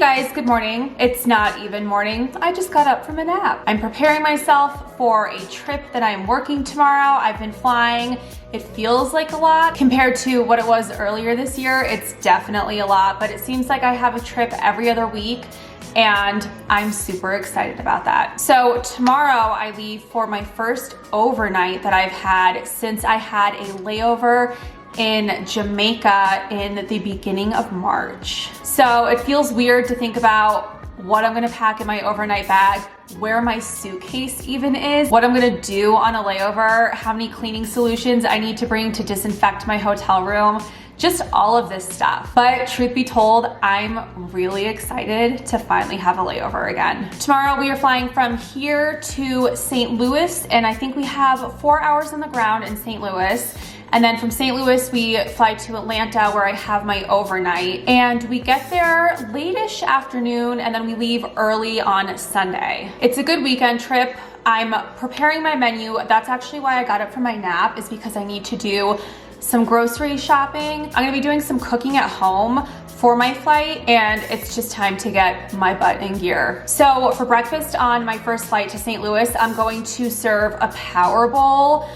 guys, good morning. It's not even morning. I just got up from a nap. I'm preparing myself for a trip that I'm working tomorrow. I've been flying. It feels like a lot compared to what it was earlier this year. It's definitely a lot, but it seems like I have a trip every other week and I'm super excited about that. So tomorrow I leave for my first overnight that I've had since I had a layover in Jamaica in the beginning of March. So it feels weird to think about what I'm gonna pack in my overnight bag, where my suitcase even is, what I'm gonna do on a layover, how many cleaning solutions I need to bring to disinfect my hotel room, just all of this stuff. But truth be told, I'm really excited to finally have a layover again. Tomorrow we are flying from here to St. Louis, and I think we have 4 hours on the ground in St. Louis. And then from St. Louis, we fly to Atlanta where I have my overnight. And we get there late-ish afternoon and then we leave early on Sunday. It's a good weekend trip. I'm preparing my menu. That's actually why I got up from my nap, is because I need to do some grocery shopping. I'm gonna be doing some cooking at home for my flight, and it's just time to get my butt in gear. So for breakfast on my first flight to St. Louis, I'm going to serve a power bowl.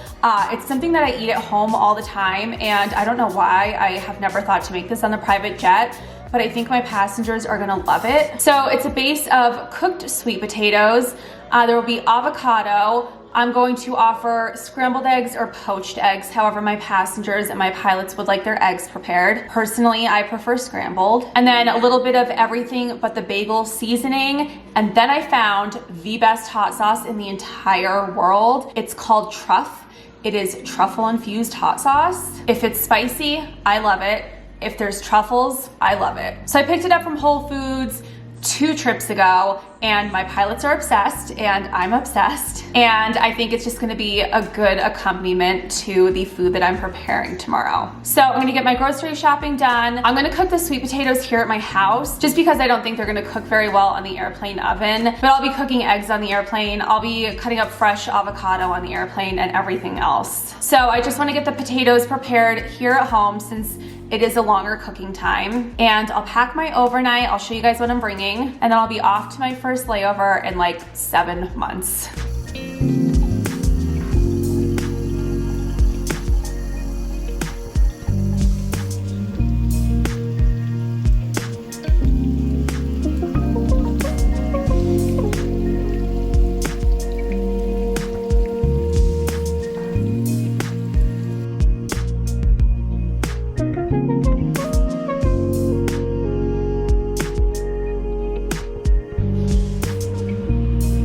It's something that I eat at home all the time, and I don't know why I have never thought to make this on the private jet, but I think my passengers are gonna love it. So it's a base of cooked sweet potatoes. There will be avocado. I'm going to offer scrambled eggs or poached eggs, however my passengers and my pilots would like their eggs prepared. Personally, I prefer scrambled. And then a little bit of everything but the bagel seasoning. And then I found the best hot sauce in the entire world. It's called Truff. It is truffle infused hot sauce. If it's spicy, I love it. If there's truffles, I love it. So I picked it up from Whole Foods 2 trips ago, and my pilots are obsessed and I'm obsessed. And I think it's just gonna be a good accompaniment to the food that I'm preparing tomorrow. So I'm gonna get my grocery shopping done. I'm gonna cook the sweet potatoes here at my house just because I don't think they're gonna cook very well on the airplane oven, but I'll be cooking eggs on the airplane. I'll be cutting up fresh avocado on the airplane and everything else. So I just wanna get the potatoes prepared here at home since it is a longer cooking time. And I'll pack my overnight. I'll show you guys what I'm bringing. And then I'll be off to my first layover in like 7 months.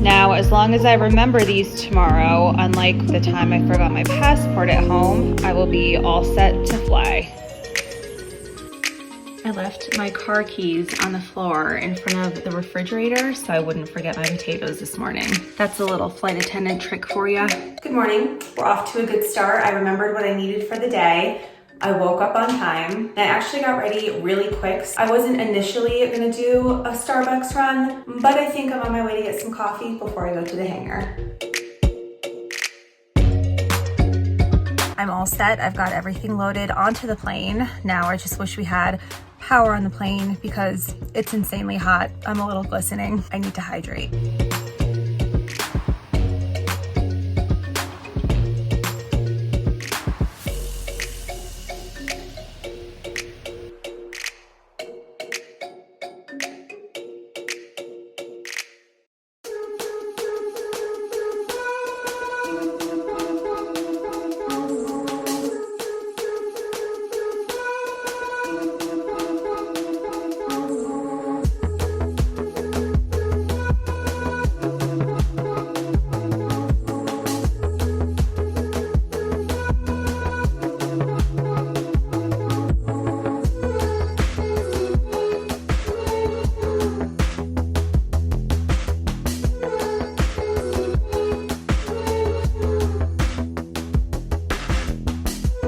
Now, as long as I remember these tomorrow, unlike the time I forgot my passport at home, I will be all set to fly. I left my car keys on the floor in front of the refrigerator so I wouldn't forget my potatoes this morning. That's a little flight attendant trick for you. Good morning. We're off to a good start. I remembered what I needed for the day. I woke up on time. I actually got ready really quick. I wasn't initially gonna do a Starbucks run, but I think I'm on my way to get some coffee before I go to the hangar. I'm all set. I've got everything loaded onto the plane. Now I just wish we had power on the plane because it's insanely hot. I'm a little glistening. I need to hydrate.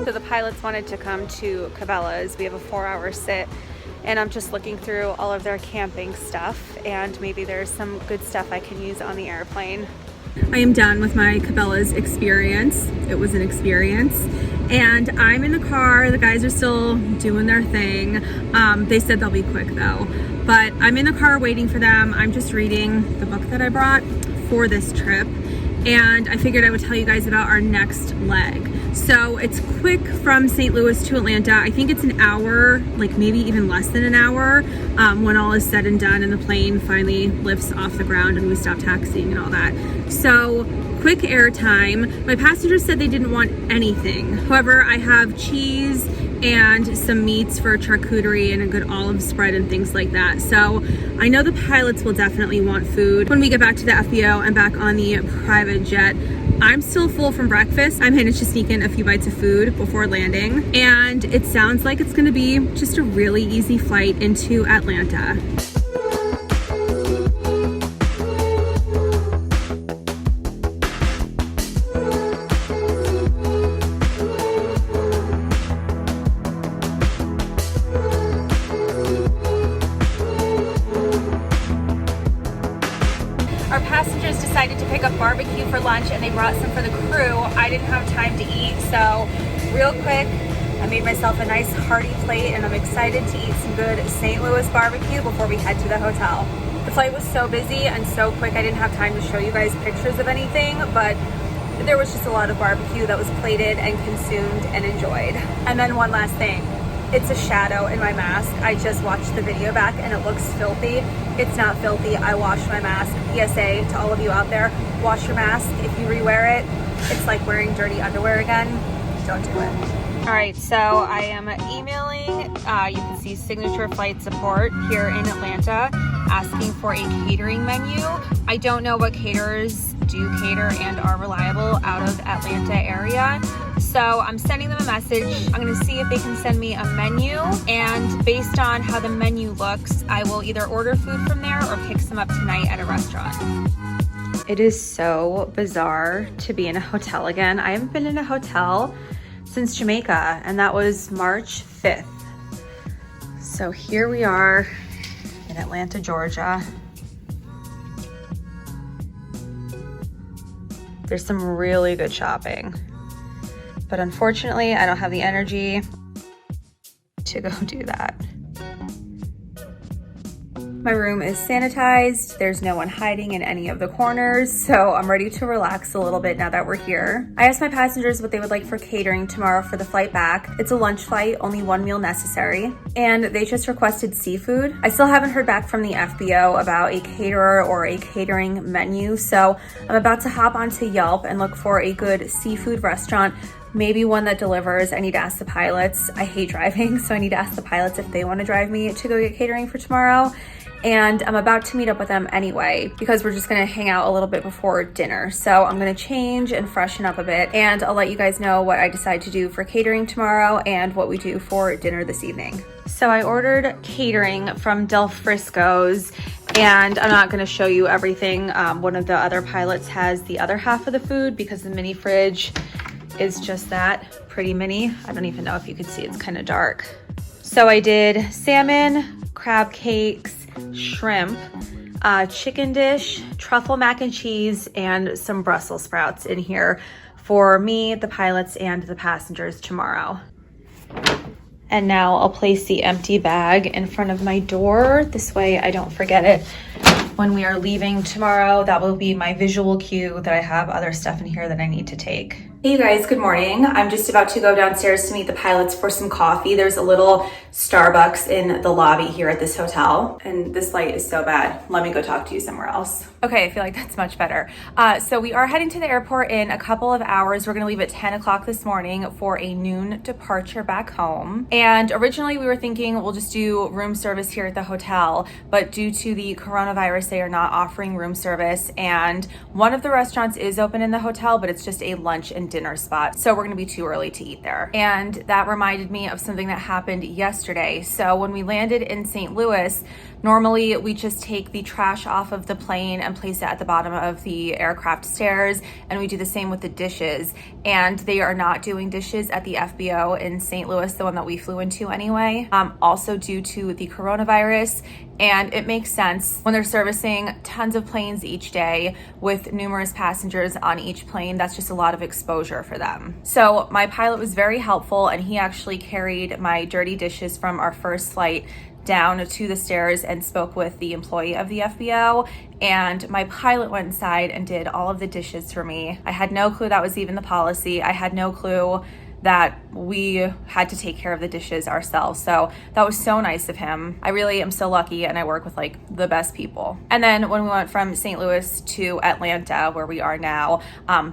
So the pilots wanted to come to Cabelas. We have a 4-hour sit, and I'm just looking through all of their camping stuff, and maybe there's some good stuff I can use on the airplane. I am done with my Cabelas experience. It was an experience. And I'm in the car. The guys are still doing their thing. They said they'll be quick though. but I'm in the car waiting for them. I'm just reading the book that I brought for this trip, and I figured I would tell you guys about our next leg. So it's quick from St. Louis to Atlanta. I think it's an hour, like maybe even less than an hour, when all is said and done and the plane finally lifts off the ground and we stop taxiing and all that. So quick air time. My passengers said they didn't want anything. However, I have cheese and some meats for charcuterie and a good olive spread and things like that. So I know the pilots will definitely want food when we get back to the FBO and back on the private jet. I'm still full from breakfast. I managed to sneak in a few bites of food before landing, and it sounds like it's gonna be just a really easy flight into Atlanta. Our passengers decided to pick up barbecue for lunch and they brought some for the crew. I didn't have time to eat, so real quick, I made myself a nice hearty plate and I'm excited to eat some good St. Louis barbecue before we head to the hotel. The flight was so busy and so quick I didn't have time to show you guys pictures of anything, but there was just a lot of barbecue that was plated and consumed and enjoyed. And then one last thing. It's a shadow in my mask. I just watched the video back and it looks filthy. It's not filthy. I washed my mask. PSA to all of you out there, wash your mask. If you rewear it, it's like wearing dirty underwear again. Don't do it. All right, so I am emailing, you can see Signature Flight Support here in Atlanta, asking for a catering menu. I don't know what caterers do cater and are reliable out of Atlanta area. So I'm sending them a message. I'm gonna see if they can send me a menu, and based on how the menu looks, I will either order food from there or pick some up tonight at a restaurant. It is so bizarre to be in a hotel again. I haven't been in a hotel since Jamaica, and that was March 5th. So here we are in Atlanta, Georgia. There's some really good shopping, but unfortunately, I don't have the energy to go do that. My room is sanitized. There's no one hiding in any of the corners, so I'm ready to relax a little bit now that we're here. I asked my passengers what they would like for catering tomorrow for the flight back. It's a lunch flight, only one meal necessary, and they just requested seafood. I still haven't heard back from the FBO about a caterer or a catering menu, so I'm about to hop onto Yelp and look for a good seafood restaurant, maybe one that delivers. I need to ask the pilots. I hate driving, so I need to ask the pilots if they want to drive me to go get catering for tomorrow. And I'm about to meet up with them anyway because we're just gonna hang out a little bit before dinner. So I'm gonna change and freshen up a bit, and I'll let you guys know what I decide to do for catering tomorrow and what we do for dinner this evening. So I ordered catering from Del Frisco's, and I'm not gonna show you everything. One of the other pilots has the other half of the food because the mini fridge is just that pretty mini. I don't even know if you can see, it's kind of dark. So I did salmon, crab cakes, shrimp, chicken dish, truffle mac and cheese, and some Brussels sprouts in here for me, the pilots, and the passengers tomorrow. And now I'll place the empty bag in front of my door. This way I don't forget it when we are leaving tomorrow. That will be my visual cue that I have other stuff in here that I need to take. Hey you guys, good morning. I'm just about to go downstairs to meet the pilots for some coffee. There's a little Starbucks in the lobby here at this hotel, and this light is so bad. Let me go talk to you somewhere else. Okay, I feel like that's much better. So we are heading to the airport in a couple of hours. We're gonna leave at 10 o'clock this morning for a noon departure back home. And originally we were thinking we'll just do room service here at the hotel, but due to the coronavirus, they are not offering room service. And one of the restaurants is open in the hotel, but it's just a lunch and dinner spot. So we're gonna be too early to eat there. And that reminded me of something that happened yesterday. So when we landed in St. Louis, normally we just take the trash off of the plane and place it at the bottom of the aircraft stairs, and we do the same with the dishes. And they are not doing dishes at the FBO in St. Louis, the one that we flew into anyway, also due to the coronavirus. And it makes sense when they're servicing tons of planes each day with numerous passengers on each plane. That's just a lot of exposure for them. So my pilot was very helpful, and he actually carried my dirty dishes from our first flight down to the stairs and spoke with the employee of the FBO, and my pilot went inside and did all of the dishes for me. I had no clue that was even the policy. I had no clue that we had to take care of the dishes ourselves. So that was so nice of him. I really am so lucky, and I work with like the best people. And then when we went from St. Louis to Atlanta, where we are now,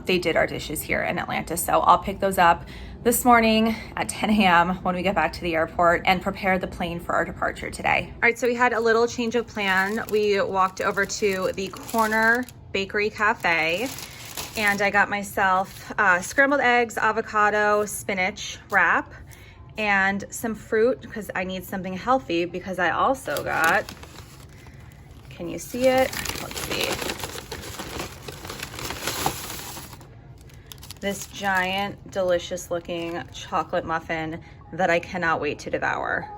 they did our dishes here in Atlanta. So I'll pick those up this morning at 10 a.m. when we get back to the airport and prepare the plane for our departure today. All right, so we had a little change of plan. We walked over to the Corner Bakery Cafe, and I got myself scrambled eggs, avocado, spinach wrap, and some fruit because I need something healthy, because I also got, can you see it? Let's see. This giant, delicious looking chocolate muffin that I cannot wait to devour.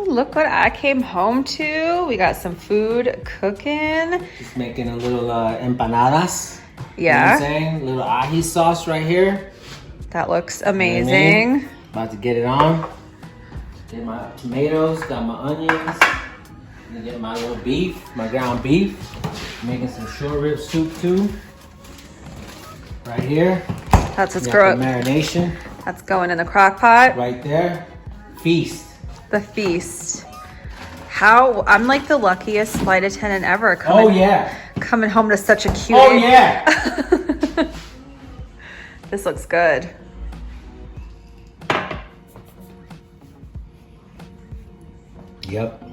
Look what I came home to. We got some food cooking. Just making a little empanadas. Yeah. You know what I'm saying? A little ají sauce right here. That looks amazing. You know what I mean? About to get it on. Get my tomatoes, got my onions. Gonna get my little beef, my ground beef. Making some short rib soup too. Right here. That's what's growing. Marination. That's going in the crock pot. Right there. Feast. The feast. How I'm like the luckiest flight attendant ever. Coming home to such a cute. Oh yeah. This looks good. Yep.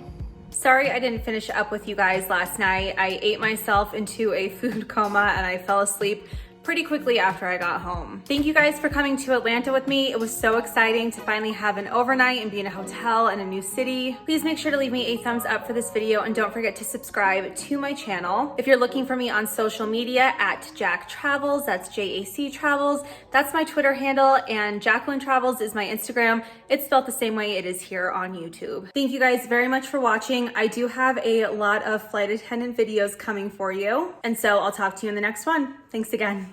Sorry I didn't finish up with you guys last night. I ate myself into a food coma and I fell asleep pretty quickly after I got home. Thank you guys for coming to Atlanta with me. It was so exciting to finally have an overnight and be in a hotel in a new city. Please make sure to leave me a thumbs up for this video and don't forget to subscribe to my channel. If you're looking for me on social media, at Jack Travels, that's JAC Travels, that's my Twitter handle, and Jacqueline Travels is my Instagram. It's spelled the same way it is here on YouTube. Thank you guys very much for watching. I do have a lot of flight attendant videos coming for you, and so I'll talk to you in the next one. Thanks again.